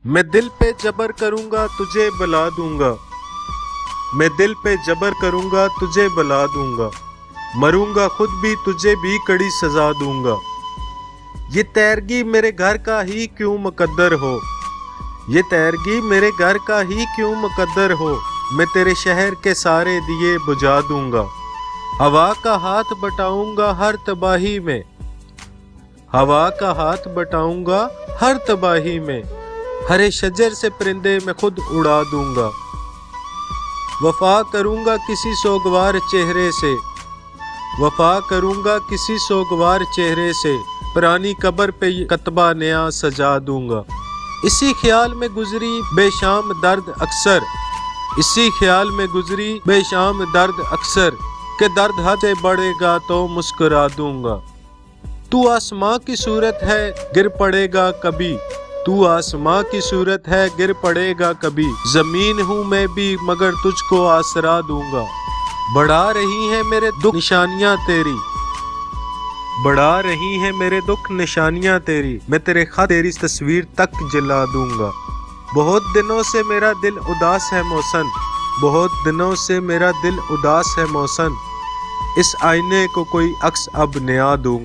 मैं दिल पे जबर करूंगा तुझे बुला दूंगा, मैं दिल पे जबर करूंगा तुझे बुला दूंगा, मरूंगा खुद भी तुझे भी कड़ी सजा दूंगा। ये तैरगी मेरे घर का ही क्यों मुकद्दर हो, ये तैरगी मेरे घर का ही क्यों मुकद्दर हो, मैं तेरे शहर के सारे दिए बुझा दूंगा। हवा का हाथ बटाऊंगा हर तबाही में, हवा का हाथ बटाऊंगा हर तबाही में, हरे शजर से परिंदे मैं खुद उड़ा दूंगा। वफा करूंगा किसी सोगवार चेहरे से, वफा करूंगा किसी सोगवार चेहरे से, पुरानी कब्र पे कतबा नया सजा दूंगा। इसी ख्याल में गुजरी बेशाम दर्द अक्सर, इसी ख्याल में गुजरी बेशाम दर्द अक्सर, कि दर्द हद से बढ़ेगा तो मुस्कुरा दूंगा। तू आसमां की सूरत है गिर पड़ेगा कभी, तू आसमां की सूरत है गिर पड़ेगा कभी, जमीन हूँ मैं भी मगर तुझको आसरा दूंगा। बढ़ा रही है मेरे दुख निशानियां तेरी, बढ़ा रही है मेरे दुख निशानियां तेरी, मैं तेरे खत तेरी तस्वीर तक जला दूंगा। बहुत दिनों से मेरा दिल उदास है मौसन, बहुत दिनों से मेरा दिल उदास है मौसन, इस आईने को कोई अक्स अब नया दूं।